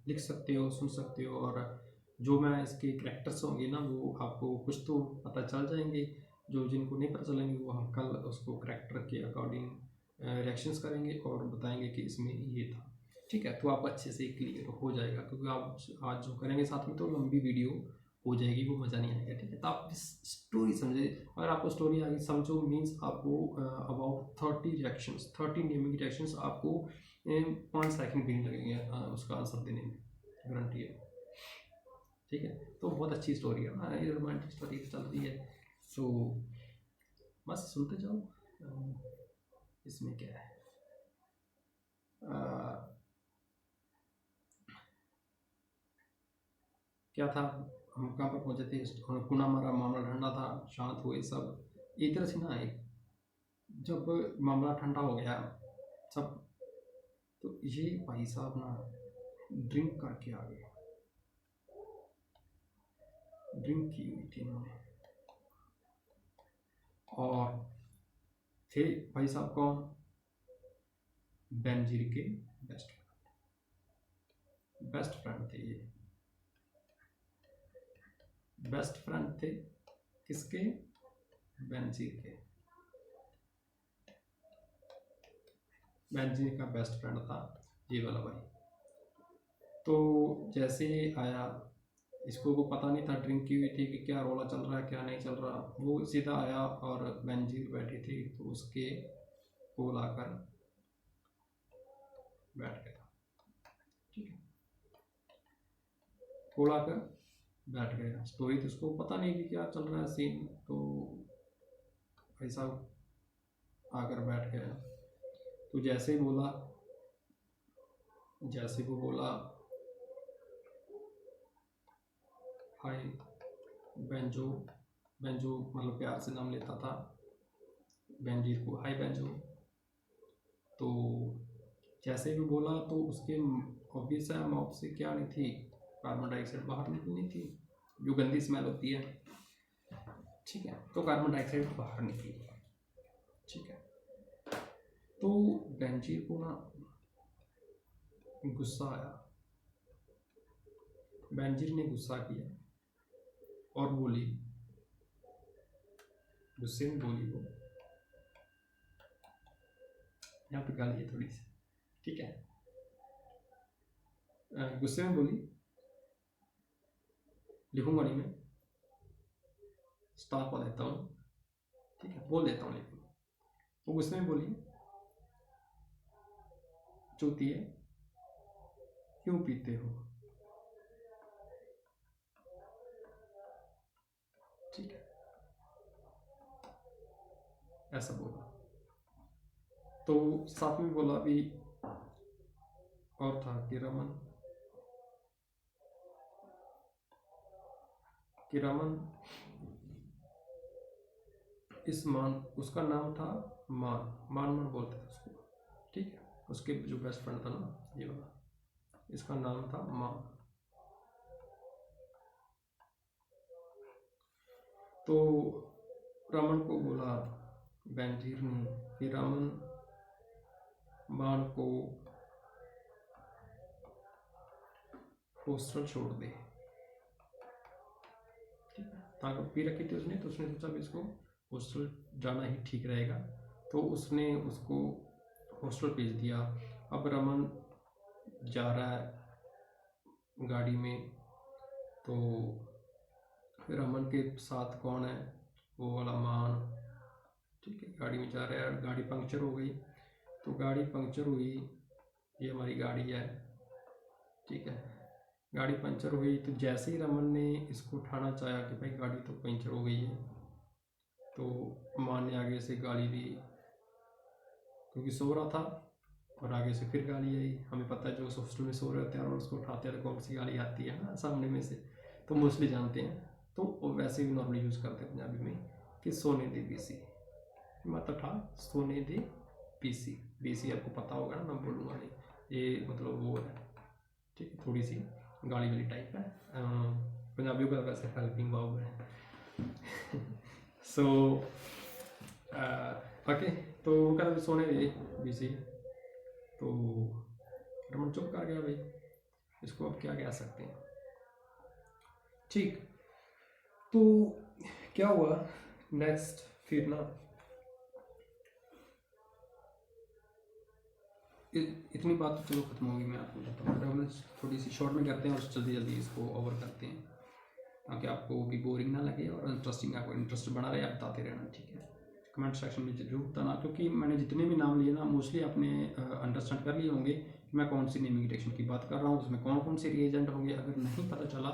लिख सकते हो, सुन सकते हो, और जो मैं इसके करेक्टर्स होंगे ना वो आपको कुछ तो पता चल जाएंगे, जो जिनको नहीं पता चलेंगे वो हम कल उसको करेक्टर के अकॉर्डिंग रिएक्शंस करेंगे और बताएंगे कि इसमें ये था। ठीक है, तो आप अच्छे से क्लियर हो जाएगा, क्योंकि आप आज जो करेंगे साथ में तो लंबी वीडियो हो जाएगी, वो मज़ा नहीं आएगा। ठीक है, तो आप इस स्टोरी समझे, अगर आपको स्टोरी आगे समझो मीन्स आपको अबाउट 30 रिएक्शंस, 30 नेमिंग रिएक्शंस आपको 5 सेकंड भी नहीं लगेंगे उसका आंसर देने में, गारंटी है। ठीक है, तो बहुत अच्छी स्टोरी है ना, ये रोमांटिक स्टोरी चल रही है, सो बस सुनते जाओ। इसमें क्या है, क्या था, हम कहाँ पर पहुंचे थे, कुना हमारा मामला ठंडा था, शांत हुए सब इधर से ना। एक जब मामला ठंडा हो गया सब, तो ये भाई साहब ना ड्रिंक करके आ गए, ड्रिंक की हुई थी इन्होंने, और थे भाई साहब कौन, बेनजीर के बेस्ट फ्रेंड थे ये, बेस्ट फ्रेंड थे किसके, बेनजीर के, बेनजीर का बेस्ट फ्रेंड था ये वाला भाई। तो जैसे आया, इसको वो पता नहीं था ड्रिंक की हुई थी कि क्या रोला चल रहा है क्या नहीं चल रहा, वो सीधा आया और बेनजीर बैठी थी तो उसके कोल आकर बैठ गया। ठीक है, कोल आकर बैठ गया, स्टोरी तो उसको पता नहीं कि क्या चल रहा है सीन, तो भाई साहब आकर बैठ गया। तो जैसे ही बोला, जैसे वो बोला हाय बेंजो, बेंजो मतलब प्यार से नाम लेता था बेनजीर को, हाय बेंजो, तो जैसे भी बोला तो उसके ऑब्वियस है माउथ से क्या नहीं थी, कार्बन डाइऑक्साइड बाहर निकलनी थी, जो गंदी स्मेल होती है। ठीक है, तो कार्बन डाइऑक्साइड बाहर निकली। ठीक है, तो बेनजीर को ना गुस्सा आया, बेनजीर ने गुस्सा किया और बोली, गुस्से में बोली वो, यहाँ पे गाली है थोड़ी सी। ठीक है, गुस्से में बोली, लिखूंगा नहीं मैं, स्टॉप कर देता हूँ। ठीक है, बोल देता हूँ, लेकिन वो गुस्से में बोली, चूतिए क्यों पीते हो। ठीक है, ऐसा बोला, तो साथ में बोला भी और था कि रमन इस मान, उसका नाम था मान, मान मान बोलते थे उसको। ठीक है, उसके जो बेस्ट फ्रेंड था ना ये वाला, इसका नाम था मान। तो रमन को बोला बेनजीर ने कि रमन मान को हॉस्टल छोड़ दे। ठीक है, ताकत पी रखी थी उसने, तो उसने सोचा भी इसको हॉस्टल जाना ही ठीक रहेगा, तो उसने उसको हॉस्टल भेज दिया। अब रमन जा रहा है गाड़ी में, तो रमन के साथ कौन है, वो वाला मान, ठीक है। गाड़ी में जा रहा है, गाड़ी पंक्चर हो गई, तो गाड़ी पंक्चर हुई, ये हमारी गाड़ी है, ठीक है। गाड़ी पंक्चर हुई, तो जैसे ही रमन ने इसको उठाना चाहा कि भाई गाड़ी तो पंक्चर हो गई है, तो मान ने आगे से गाली दी, क्योंकि सो रहा था, और आगे से फिर गाली आई। हमें पता है जो हॉस्टल में सो रहे होते हैं और उसको उठाते हैं तो कौन सी गाली आती है ना सामने में से, तो मोस्टली जानते हैं। तो वो वैसे भी नॉर्मली यूज़ करते हैं पंजाबी में कि सोने दे बीसी, मतलब था सोने दे बीसी। बीसी आपको पता होगा ना, मैं बोलूँगा नहीं, ये मतलब वो है, ठीक है, थोड़ी सी गाली वाली टाइप है। पंजाबियों का वैसे हेल्पिंग वर्ब है। सो ओके, तो वो कह रहा सोने दे बीसी, तो रमन चुप कर गया भाई, इसको अब क्या कह सकते हैं, ठीक। तो क्या हुआ नेक्स्ट, फिर ना इतनी बात तो चलो खत्म होगी, मैं आपको बताता हूँ। हम थोड़ी सी शॉर्ट में करते हैं और जल्दी जल्दी इसको ओवर करते हैं, ताकि आपको भी बोरिंग ना लगे और इंटरेस्टिंग, आपको इंटरेस्ट बना रहे, आप बताते रहना, ठीक है। कमेंट सेक्शन में जरूर बताना, क्योंकि मैंने जितने भी नाम लिए ना, मोस्टली आपने अंडरस्टैंड कर लिए होंगे कि मैं कौन सी नेमिंग डिटेक्शन की बात कर रहा हूँ, उसमें कौन कौन से रिएजेंट होंगे। अगर नहीं पता चला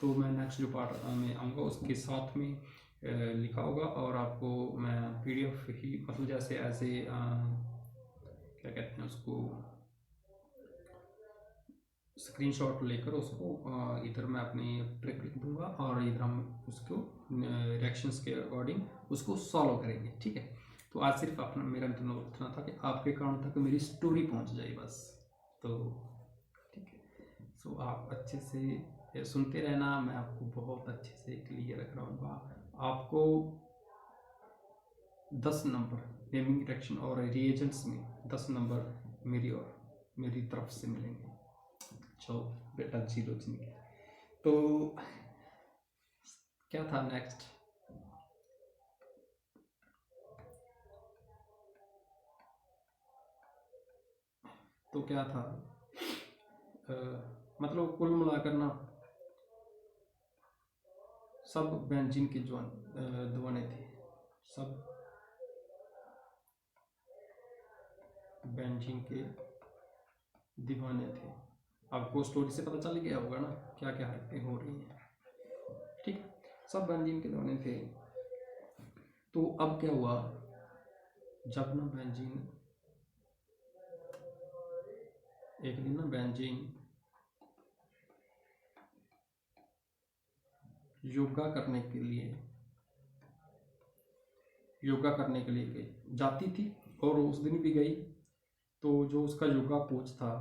तो मैं नेक्स्ट जो पार्ट में आऊँगा उसके साथ में लिखा होगा, और आपको मैं PDF ही, मतलब जैसे ऐसे क्या कहते हैं उसको, स्क्रीनशॉट लेकर उसको इधर मैं अपनी ट्रिक लिख दूंगा, और इधर हम उसको रिएक्शंस के अकॉर्डिंग उसको सॉल्व करेंगे, ठीक है। तो आज सिर्फ अपना मेरा इतना था कि आपके कान तक मेरी स्टोरी पहुंच जाए बस, तो ठीक है। सो आप अच्छे से सुनते रहना, मैं आपको बहुत अच्छे से क्लियर कराऊंगा। आपको 10 नंबर नेमिंग डिटेक्शन और रिएजेंट्स में 10 नंबर मेरी तरफ से मिलेंगे। चलो बेटा, 0 जिंदगी। तो क्या था नेक्स्ट, तो क्या था मतलब कुल मिलाकर ना सब बेंजीन के दीवाने थे, सब बेंजीन के दीवाने थे। आपको स्टोरी से पता चल गया होगा ना क्या क्या हरकतें हो रही हैं, ठीक। सब बेंजीन के दीवाने थे। तो अब क्या हुआ, जब ना बेंजीन एक दिन ना बेंजीन योगा करने के लिए जाती थी, और उस दिन भी गई। तो जो उसका योगा कोच था,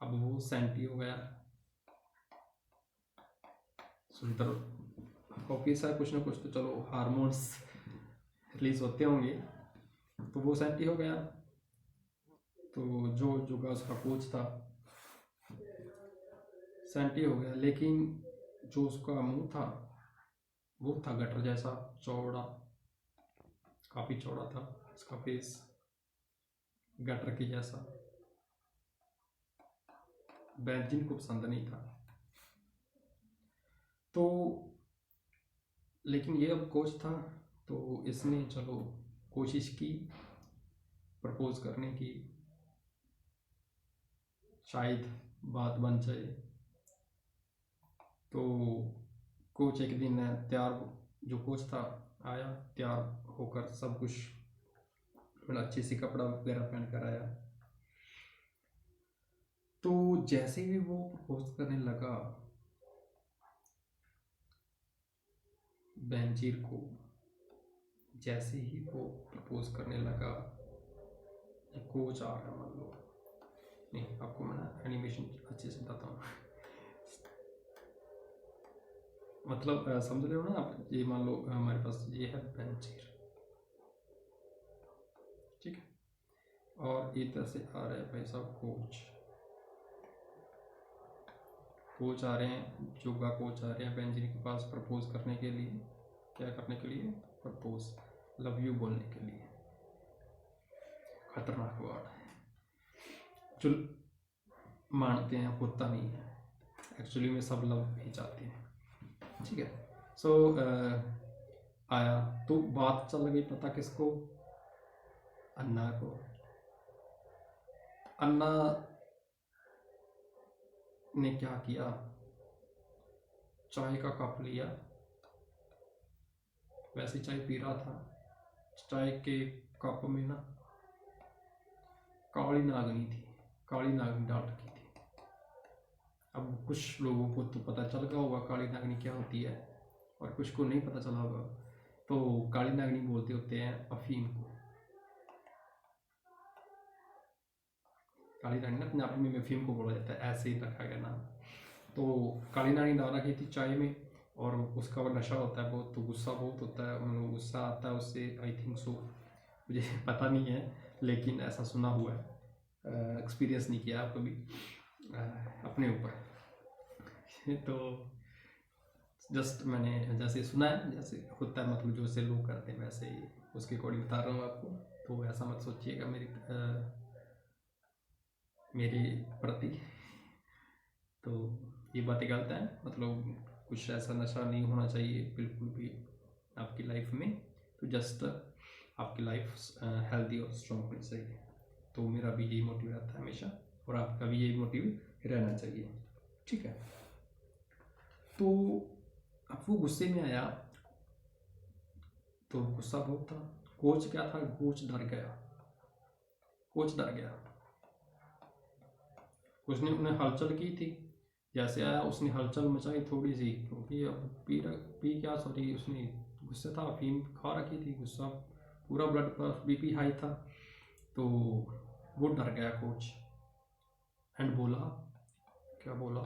अब वो सेंटी हो गया, सुंदर ऑफिस है, कुछ ना कुछ तो चलो हार्मोन्स रिलीज होते होंगे, तो वो सेंटी हो गया। तो जो योगा उसका कोच था सेंटी हो गया, लेकिन जो उसका मुंह था वो था गटर जैसा चौड़ा, काफी चौड़ा था उसका फेस, गटर के जैसा। बेंजिन को पसंद नहीं था। तो लेकिन ये अब कोच था, तो इसने चलो कोशिश की प्रपोज करने की, शायद बात बन जाए। तो कोच एक दिन तैयार, जो कोच था आया तैयार होकर, सब कुछ मतलब अच्छे से कपड़ा वगैरह पहन कर आया। तो जैसे ही वो प्रपोज करने लगा बेंजीर को, जैसे ही वो प्रपोज करने लगा, ये कोच आ रहा है, मान लो, नहीं आपको मैं एनिमेशन अच्छे से बताता हूँ। मतलब समझ रहे हो ना आप, ये मान लो हमारे पास ये है बेंजीर, ठीक है, और इधर से आ रहे हैं भाई साहब कोच आ रहे हैं, योगा कोच आ रहे हैं बेंजीर के पास प्रपोज करने के लिए। क्या करने के लिए? प्रपोज, लव यू बोलने के लिए। खतरनाक वर्ड है, जो मानते हैं होता नहीं है, एक्चुअली में सब लव ही चाहते हैं। ठीक है, सो आया तो बात चल गई, पता किसको, अन्ना को। अन्ना ने क्या किया, चाय का कप लिया, वैसे चाय पी रहा था, चाय के कप में ना काली नागनी थी, काली नागनी डाल रखी थी। अब कुछ लोगों को तो पता चल गया होगा काली नागनी क्या होती है, और कुछ को नहीं पता चला होगा। तो काली नागनी बोलते होते हैं अफीम को। काली नागनी ना पंजाबी में अफीम को बोला जाता है, ऐसे ही रखा गया नाम। तो काली नागनी डाल रखी थी चाय में, और उसका वो नशा होता है बहुत, तो गुस्सा बहुत होता है, मतलब गुस्सा आता है उससे, आई थिंक सो, मुझे पता नहीं है, लेकिन ऐसा सुना हुआ है, एक्सपीरियंस नहीं किया कभी अपने ऊपर। तो जस्ट मैंने जैसे सुना है, जैसे होता है, मतलब जो से लोग करते हैं वैसे ही उसके अकॉर्डिंग बता रहा हूँ आपको। तो ऐसा मत सोचिएगा मेरे प्रति। तो ये बातें गलत है, मतलब कुछ ऐसा नशा नहीं होना चाहिए बिल्कुल भी आपकी लाइफ में। तो जस्ट आपकी लाइफ हेल्दी और स्ट्रॉन्ग होनी चाहिए। तो मेरा भी यही मोटिव रहता है हमेशा, और आपका भी यही मोटिव रहना चाहिए। ठीक है, तो अब वो गुस्से में आया, तो गुस्सा बहुत था। कोच क्या था, कोच डर गया, कोच डर गया। उसने उन्हें हलचल की थी, जैसे आया उसने हलचल मचाई थोड़ी सी, क्योंकि अब पी क्या, सॉरी, उसने गुस्से था, अफीम खा रखी थी, गुस्सा पूरा, ब्लड बीपी हाई था। तो वो डर गया कोच, एंड बोला, क्या बोला,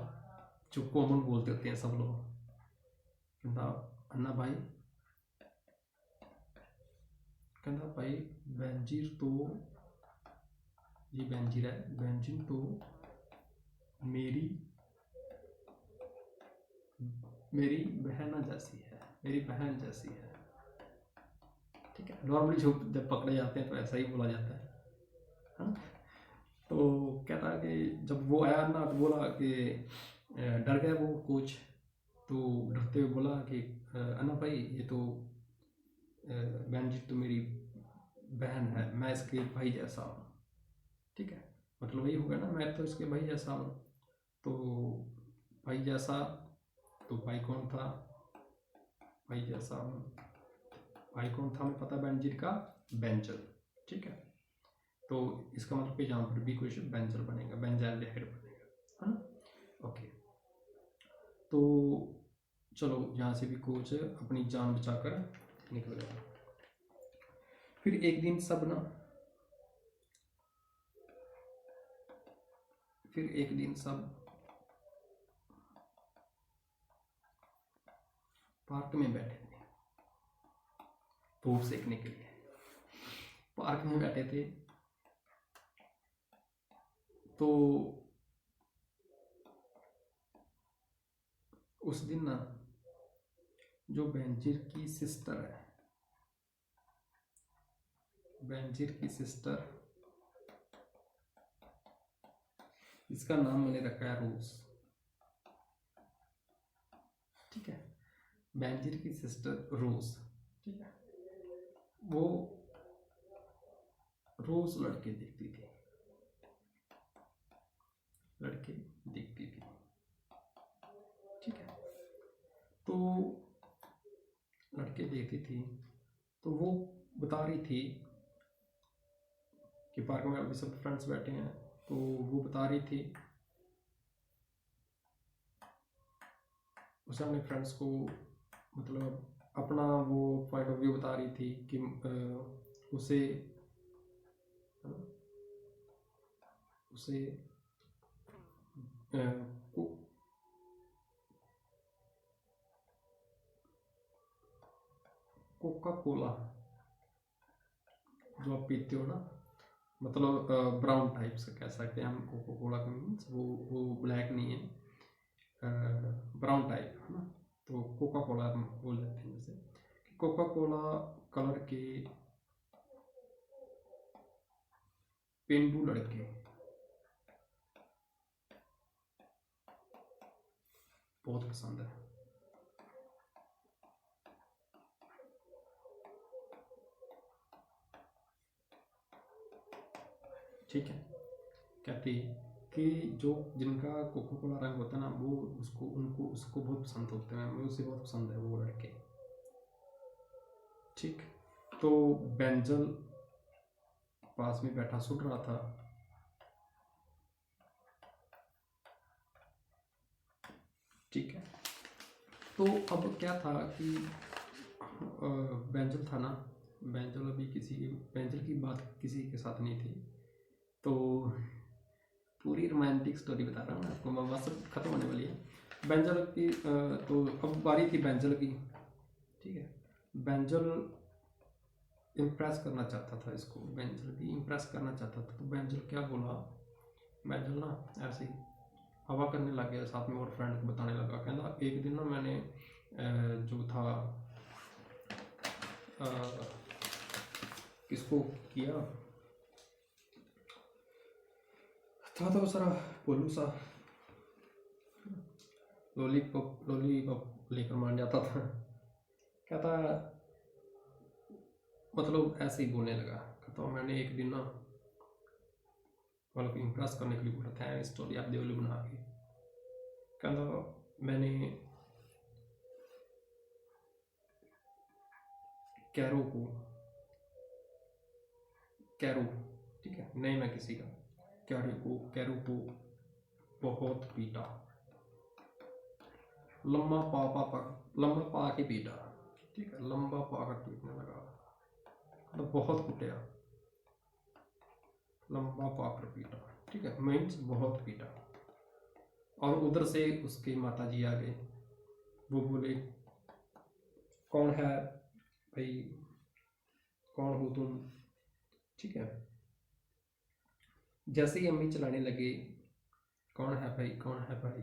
जो कॉमन बोलते होते हैं सब लोग, कहता अन्ना भाई, कहता भाई बेंजीर तो, ये बेंजीर है, बेंजीर तो मेरी बहन जैसी है, मेरी बहन जैसी है। ठीक है, नॉर्मली जो जब पकड़े जाते हैं तो ऐसा ही बोला जाता है, हाँ। तो कहता है कि जब वो आया ना, तो बोला कि डर गया वो कोच, तो डरते हुए बोला कि अन्ना भाई, ये तो बेंजीर तो मेरी बहन है, मैं इसके भाई जैसा हूँ। ठीक है, मतलब वही होगा ना, मैं तो इसके भाई जैसा हूँ। तो भाई जैसा, तो भाई कौन था, भाई जैसा हूँ, भाई कौन था हमें पता, बेंजीर का बेंजल। ठीक है, तो इसका मतलब कि यहाँ पर भी कुछ बेंजल बनेगा, बेंजाइलडेहाइड बनेगा, है ना। ओके, तो चलो यहाँ से भी कोच अपनी जान बचाकर निकल गया। फिर एक दिन सब ना, फिर एक दिन सब पार्क में बैठे थे धूप सेकने के लिए, पार्क में बैठे थे। तो उस दिन ना, जो बेंजीर की सिस्टर है, बेंजीर की सिस्टर, इसका नाम मैंने रखा है रोज। ठीक है, बेंजीर की सिस्टर रोज। ठीक है, वो रोज लड़के देखती थी, लड़के देखती थी। ठीक है, तो लड़के देखती थी, तो वो बता रही थी कि पार्क में अभी सब फ्रेंड्स बैठे हैं, तो वो बता रही थी, उसे अपने फ्रेंड्स को, मतलब अपना वो पॉइंट ऑफ व्यू बता रही थी कि उसे उसे कोका कोला जो आप पीते हो ना, मतलब ब्राउन टाइप से कह सकते हैं हम, कोका कोला का मीन्स वो ब्लैक नहीं है, ब्राउन टाइप, है ना। तो कोका कोला हम बोल देते हैं, जैसे कोका कोला कलर के पेंडू लड़के बहुत पसंद है। ठीक है, कहती कि जो जिनका कोको कोला रंग होता है ना, वो उसको बहुत पसंद होते हैं, मुझे उसे बहुत पसंद है वो लड़के। ठीक, तो बेंजल पास में बैठा सुन रहा था। ठीक है, तो अब क्या था कि बेंजल था ना, बेंजल की बात किसी के साथ नहीं थी। तो पूरी रोमांटिक स्टोरी बता रहा हूँ मैं आपको, मैं बस ख़त्म होने वाली है। बेंजल की तो अब बारी थी बेंजल की। ठीक है, बेंजल इम्प्रेस करना चाहता था इसको, बेंजल भी इम्प्रेस करना चाहता था। तो बेंजल क्या बोला, बेंजल ना ऐसे ही हवा करने लग गया, साथ में और फ्रेंड को बताने लगा। कहना एक दिन ना मैंने जो था किसको किया था, तो सारा पोलू सा लॉलीपॉप लेकर मान जाता था। कहता मतलब ऐसे ही बोलने लगा। कहता मैंने एक दिन ना मतलब इम्प्रेस करने के लिए बोला था, स्टोरी आप देवली बना के। कहता मैंने कैरो, ठीक है, नहीं मैं किसी का, कैरो को बहुत पीटा, लम्बा पा के पीटा। ठीक है, लंबा पाकर पीटने लगा, तो बहुत कुटिया, लंबा पाकर पीटा। ठीक है, मीन्स बहुत पीटा। और उधर से उसके माता जी आ गए। वो बोले कौन है भाई, कौन हो तुम। ठीक है, जैसे ही अम्मी चलाने लगे, कौन है भाई, कौन है भाई,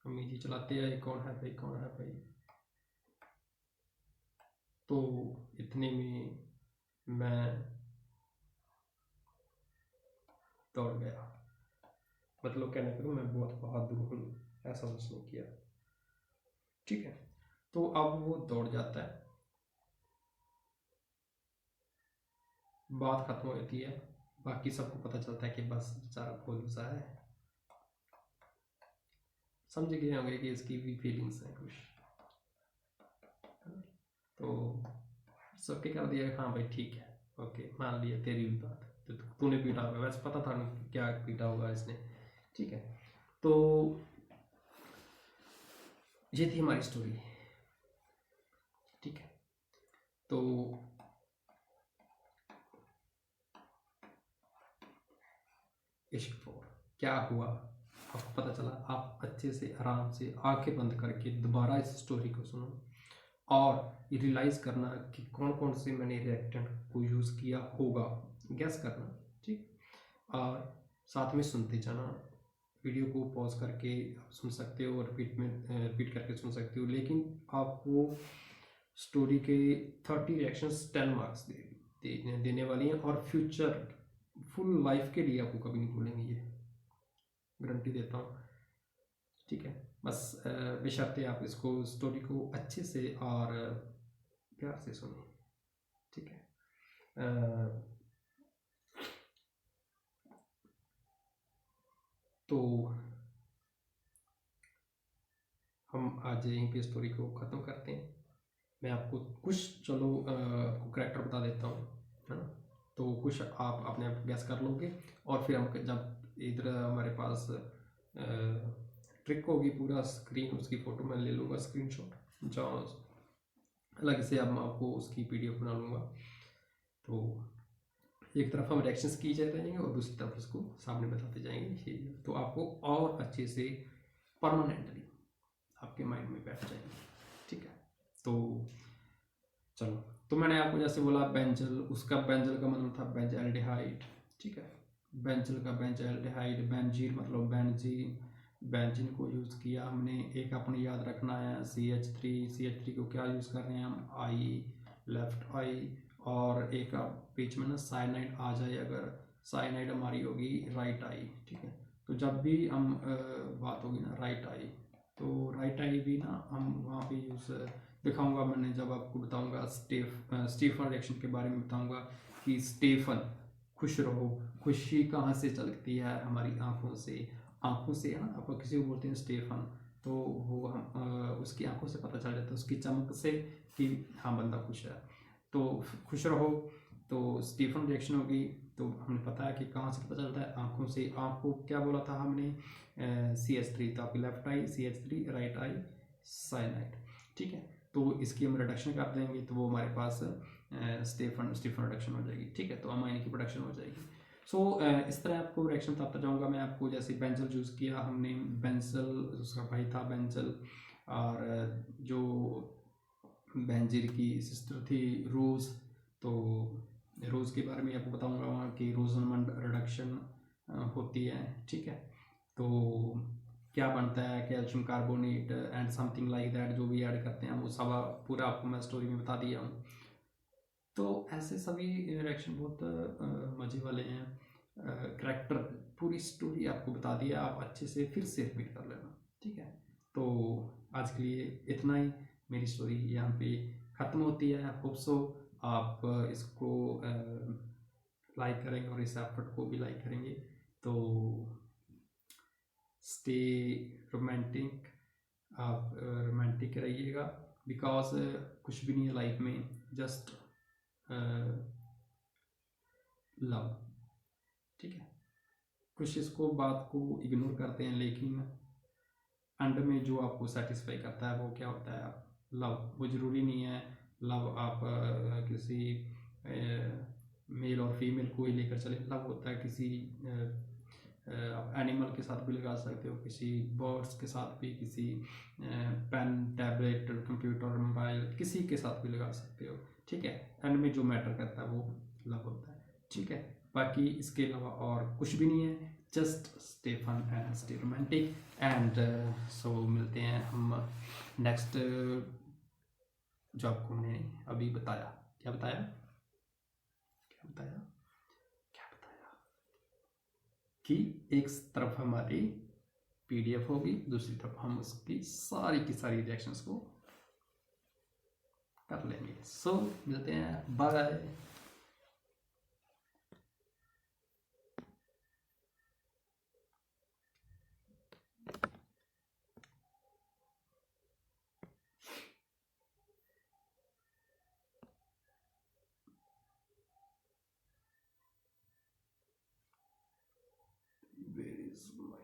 अम्मी जी चलाते आए, कौन है भाई, कौन है भाई। तो इतने में मैं दौड़ गया, मतलब कहने को मैं बहुत बहादुर हूँ, ऐसा उसने किया। ठीक है, तो अब वो दौड़ जाता है, बात खत्म होती है। बाकी सबको पता चलता है कि बस बेचारा भोलूसा है। समझ गए होंगे कि इसकी भी फीलिंग्स हैं कुछ, तो सबके कर दिया हाँ भाई ठीक है, ओके मान लिया तेरी भी बात, तो तूने पीटा होगा, वैसे पता था क्या पीटा होगा इसने। ठीक है, तो ये थी हमारी स्टोरी। ठीक है, तो इश्क फोर क्या हुआ आपको पता चला। आप अच्छे से आराम से आंखें बंद करके दोबारा इस स्टोरी को सुनो और रियलाइज़ करना कि कौन कौन से मैंने रिएक्टेंट को यूज़ किया होगा, गैस करना। ठीक, और साथ में सुनते जाना, वीडियो को पॉज करके सुन सकते हो और रिपीट करके सुन सकते हो। लेकिन आपको स्टोरी के 30 रिएक्शंस 10 मार्क्स देने वाली हैं, और फ्यूचर फुल लाइफ के लिए आपको कभी नहीं भूलेंगे, ये गारंटी देता हूँ। ठीक है, बस बशर्ते आप इसको स्टोरी को अच्छे से और प्यार से सुने। ठीक है, तो हम आज यहीं पे स्टोरी को ख़त्म करते हैं। मैं आपको कुछ आपको करेक्टर बता देता हूँ, है ना, तो कुछ आप अपने आप गैस कर लोगे। और फिर हम जब इधर हमारे पास ट्रिक होगी, पूरा स्क्रीन उसकी फ़ोटो मैं ले लूँगा स्क्रीनशॉट, जहाँ अलग से अब मैं आपको उसकी पीडीएफ बना लूँगा। तो एक तरफ हम रिएक्शंस की जाते जाएंगे और दूसरी तरफ उसको सामने बताते जाएंगे, तो आपको और अच्छे से परमानेंटली आपके माइंड में बैठ जाएंगे। ठीक है, तो चलो, तो मैंने आपको जैसे बोला बेंजल, उसका बेंजल का मतलब था बेंजल्डिहाइड। ठीक है, बेंजल का बेंजल्डिहाइड, बेंजीन मतलब बेंजीन, बेंजीन को यूज़ किया हमने। एक अपने याद रखना है CH3 को क्या यूज़ कर रहे हैं हम, आई, लेफ्ट आई। और एक बीच में ना साइनाइड आ जाए अगर, साइनाइड हमारी होगी राइट आई, ठीक है। तो जब भी हम बात होगी ना राइट आई, तो राइट आई भी ना हम वहाँ पे यूज़ दिखाऊंगा मैंने, जब आपको बताऊंगा स्टीफन रिएक्शन के बारे में बताऊंगा कि स्टेफन खुश रहो, खुशी कहाँ से चलती है, हमारी आँखों से, आँखों से है ना। आप किसी को बोलते हैं स्टेफन, तो वो हम उसकी आंखों से पता चल जाता है, उसकी चमक से, कि हाँ बंदा खुश है। तो खुश रहो, तो स्टीफन रिएक्शन होगी। तो हमें पता है कि कहाँ से पता चलता है, आंखों से। आँख को क्या बोला था हमने, CH3, तो आपकी left I CH3, right I cyanide, ठीक है। तो इसकी हम रिडक्शन कर देंगे, तो वो हमारे पास स्टीफन रिडक्शन हो जाएगी, ठीक है। तो अमाइन की प्रोडक्शन हो जाएगी। सो इस तरह आपको रिएक्शन बताता जाऊंगा मैं आपको। जैसे बेंजल यूज़ किया हमने, बेंजल उसका भाई था बेंजल, और जो बेंजीर की सिस्टर थी रोज़, तो रोज़ के बारे में आपको बताऊंगा वहाँ की रोजनमंड रिडक्शन होती है, ठीक है। तो क्या बनता है, calcium carbonate and something like that, जो भी ऐड करते हैं वो सब पूरा आपको मैं स्टोरी में बता दिया हूँ। तो ऐसे सभी रिएक्शन बहुत मज़े वाले हैं। करैक्टर पूरी स्टोरी आपको बता दिया, आप अच्छे से फिर से रिपीट कर लेना, ठीक है। तो आज के लिए इतना ही, मेरी स्टोरी यहाँ पे ख़त्म होती है। होप सो आप इसको लाइक करेंगे और इस एफर्ट को भी लाइक करेंगे। तो स्टे रोमांटिक, आप रोमांटिक रहिएगा, बिकॉज कुछ भी नहीं है लाइफ में, जस्ट लव, ठीक है। कुछ इसको बात को इग्नोर करते हैं, लेकिन एंड में जो आपको सेटिस्फाई करता है वो क्या होता है, लव। वो ज़रूरी नहीं है लव आप किसी मेल और फीमेल को ही लेकर चले। लव होता है किसी आप एनिमल के साथ भी लगा सकते हो, किसी बर्ड्स के साथ भी, किसी पेन, टैबलेट, कंप्यूटर, मोबाइल, किसी के साथ भी लगा सकते हो, ठीक है। एंड में जो मैटर करता है वो लव होता है, ठीक है। बाकी इसके अलावा और कुछ भी नहीं है, just stay fun and stay romantic. And so मिलते हैं हम नेक्स्ट, जो आपको मैंने अभी बताया। क्या बताया, क्या बताया, क्या बताया, कि एक तरफ हमारी PDF होगी, दूसरी तरफ हम उसकी सारी की सारी रिएक्शंस को कर लेंगे। सो मिलते हैं, बाय। Where is my